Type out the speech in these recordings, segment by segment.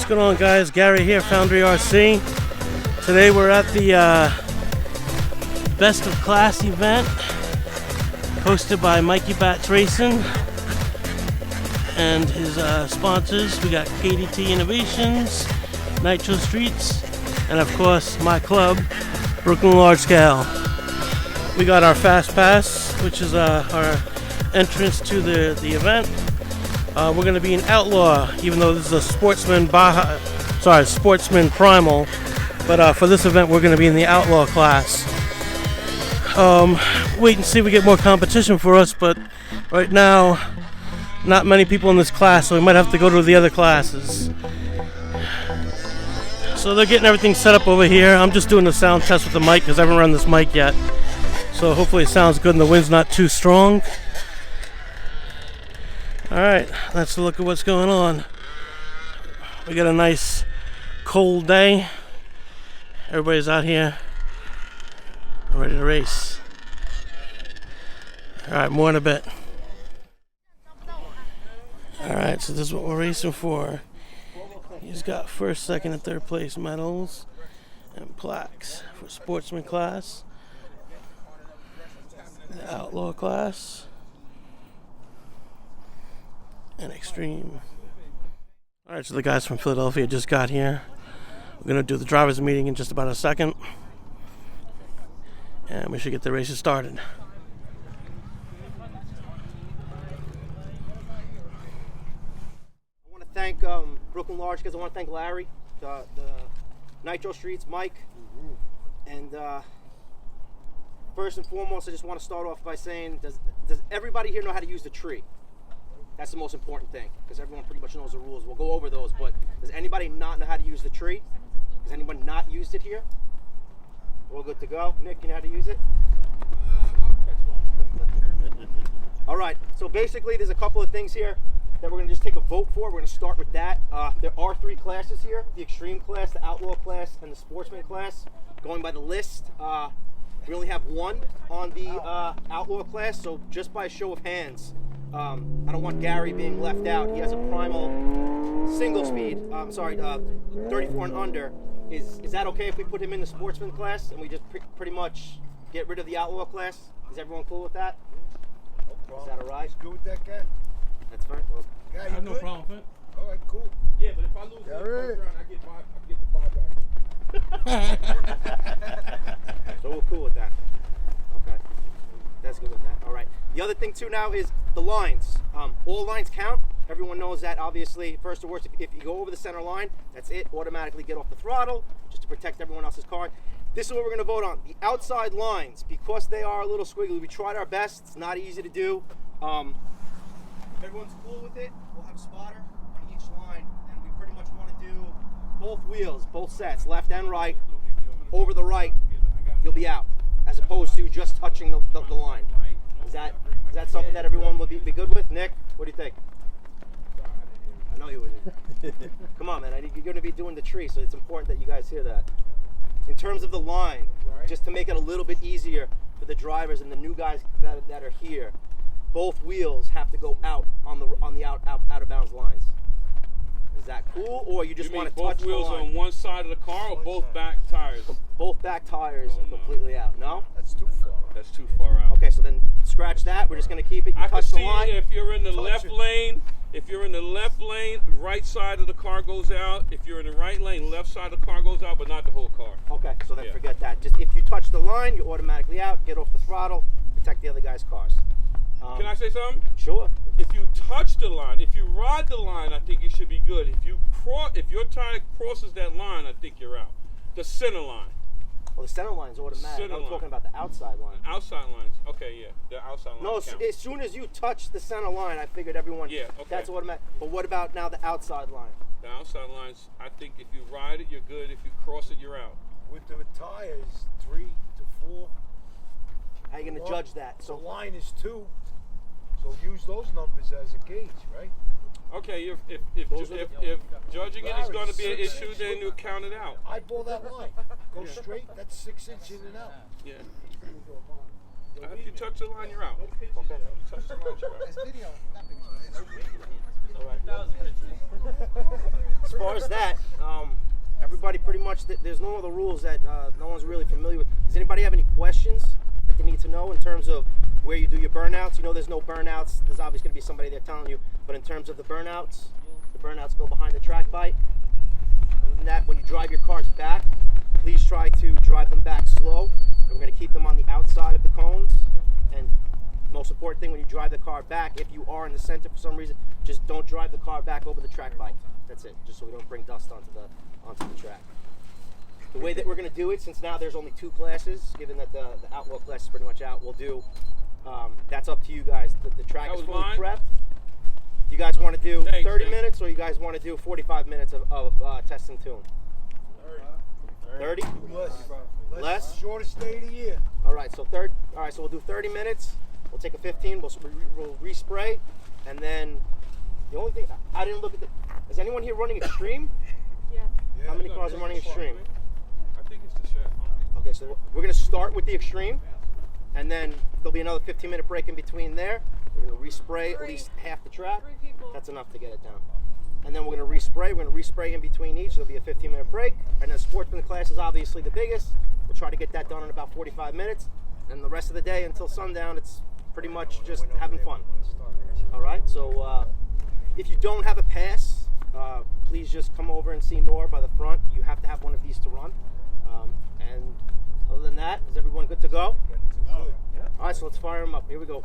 what's going on, guys? Gary here, Foundry RC. Today we're at the Best of Class event hosted by Mikey Batz Racing and his sponsors. We got KDT Innovations, Nitro Streets, and of course my club, Brooklyn Large Scale. We got our Fast Pass, which is our entrance to the event. We're going to be an outlaw, even though this is a sportsman primal. But for this event, we're going to be in the outlaw class. Wait and see if we get more competition for us. But right now, not many people in this class, so we might have to go to the other classes. So they're getting everything set up over here. I'm just doing the sound test with the mic because I haven't run this mic yet. So hopefully it sounds good and the wind's not too strong. Alright, let's look at what's going on. We got a nice cold day. Everybody's out here ready to race. Alright, more in a bit. Alright, so this is what we're racing for. He's got first, second, and third place medals and plaques for sportsman class, the outlaw class, and extreme. Alright, so the guys from Philadelphia just got here. We're going to do the drivers meeting in just about a second. And we should get the races started. I want to thank Brooklyn Large because I want to thank Larry, the Nitro Streets, Mike. And first and foremost, I just want to start off by saying, does everybody here know how to use the tree? That's the most important thing, because everyone pretty much knows the rules. We'll go over those, but does anybody not know how to use the tree? Has anyone not used it here? We're all good to go. Nick, you know how to use it? All right, so basically there's a couple of things here that we're going to just take a vote for. We're going to start with that. There are three classes here: the extreme class, the outlaw class, and the sportsman class. Going by the list, we only have one on the outlaw class, so just by a show of hands, I don't want Gary being left out. He has a primal single speed, 34 and under. Is that okay if we put him in the sportsman class and we just pretty much get rid of the outlaw class? Is everyone cool with that? No problem. Is that all right? He's good with that guy? That's fine. Well, Yeah, I you have no good? problem with it. All right, cool. Yeah, but if I lose in the first round, I get the ball back. so we're cool with that. Okay. That's good with that. All right. The other thing too now is the lines. All lines count. Everyone knows that, obviously. First or worst, if you go over the center line, that's it. Automatically get off the throttle, just to protect everyone else's car. This is what we're going to vote on. The outside lines, because they are a little squiggly, we tried our best. It's not easy to do. If everyone's cool with it, we'll have a spotter on each line, and we pretty much want to do both wheels, both sets, left and right. Over the right, you'll be out, as opposed to just touching the line. Is that something that everyone would be good with? Nick, what do you think? I know you would. Come on, man. You're going to be doing the tree, so it's important that you guys hear that. In terms of the line, just to make it a little bit easier for the drivers and the new guys that are here, both wheels have to go out on the out of bounds lines. Is that cool, or you just want to touch the line? Both wheels on one side of the car, or both back tires? Both back tires are completely out. No? That's too far. That's too far out. Okay, so then scratch that. We're just going to keep it. You I can touch the see line. if you're in the Touch left it. lane. If you're in the left lane, right side of the car goes out. If you're in the right lane, left side of the car goes out, but not the whole car. Okay, so then Yeah. forget that. Just if you touch the line, you're automatically out. Get off the throttle. Protect the other guy's cars. Can I say something? Sure. If you touch the line, if you ride the line, I think you should be good. If your tire crosses that line, I think you're out. The center line. Well, the center line's automatic. Center I'm line. talking about the outside line. Outside lines. Okay, yeah. The outside lines No, count. as soon as you touch the center line, I figured everyone. Yeah, okay. That's automatic. But what about now the outside line? The outside lines, I think if you ride it, you're good. If you cross it, you're out. With the tires, 3 to 4. How are you going to judge that? So So line is 2. So use those numbers as a gauge, right? Okay, if judging it is going to be an issue, then you count it out. Eyeball that line. Go straight. That's 6 inches in and out. Yeah. If you touch the line, you're out. Okay. You touch the line, you're out. It's video, nothing. As far as that, everybody pretty much, there's no other rules that no one's really familiar with. Does anybody have any questions that they need to know in terms of where you do your burnouts? You know there's no burnouts. There's obviously going to be somebody there telling you. But in terms of the burnouts go behind the track bite. Other than that, when you drive your cars back, please try to drive them back slow. And we're going to keep them on the outside of the cones. And most important thing, when you drive the car back, if you are in the center for some reason, just don't drive the car back over the track bite. That's it, just so we don't bring dust onto the track. The way that we're going to do it, since now there's only 2 classes, given that the outlaw class is pretty much out, we'll do, that's up to you guys. The track is fully prepped. Do you guys want to do 30 minutes, or you guys want to do 45 minutes of test and tune? 30? Less? Shortest day of the year. All right, so we'll do 30 minutes. We'll take a 15. We'll respray, and then the only thing I didn't look at is anyone here running Extreme? Yeah. How many cars are running Extreme? I think it's the chef. Okay, so we're gonna start with the Extreme, and then there'll be another 15-minute break in between there. We're gonna respray at least half the track. 3 people. That's enough to get it down. And then we're gonna respray. We're gonna respray in between each. There'll be a 15-minute break, and then sportsman class is obviously the biggest. We'll try to get that done in about 45 minutes, and the rest of the day until sundown, it's pretty much just having fun. All right. So if you don't have a pass, please just come over and see Nor by the front. You have to have one of these to run. And other than that, is everyone good to go? All right, so let's fire them up. Here we go.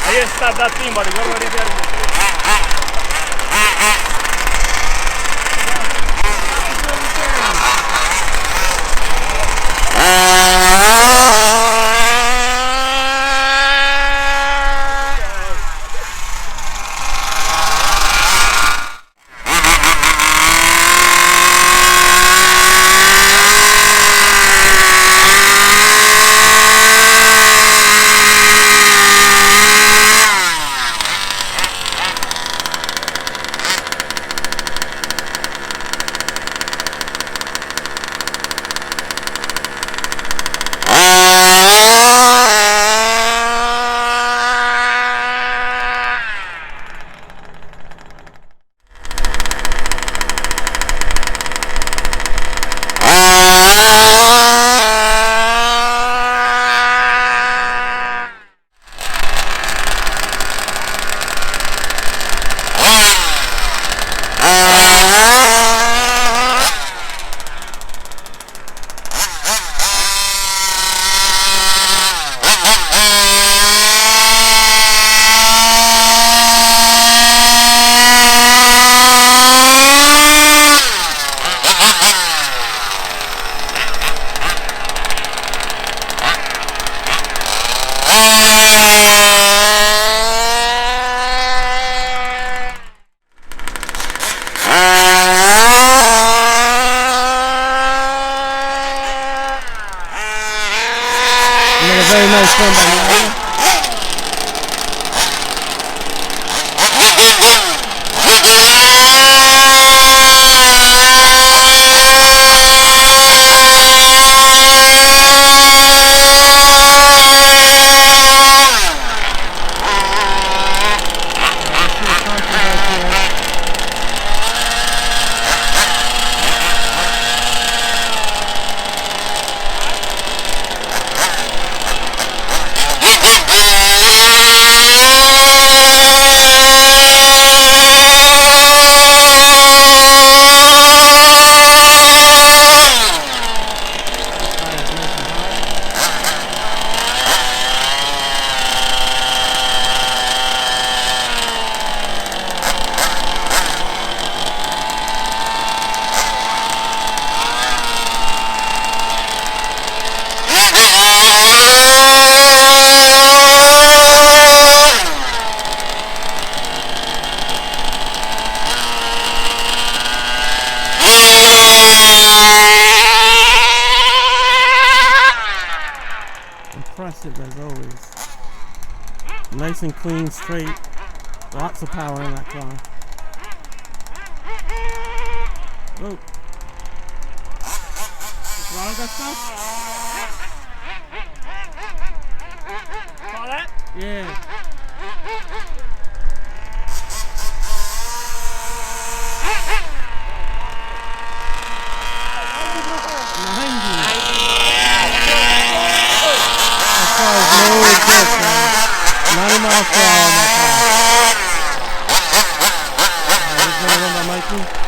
Ahí está that timbal, igual lo haría diario. Very nice one by me. Impressive as always. Nice and clean, straight. Lots of power in that car. Whoa. What's wrong with that stuff? Saw that? Yeah. Mikey.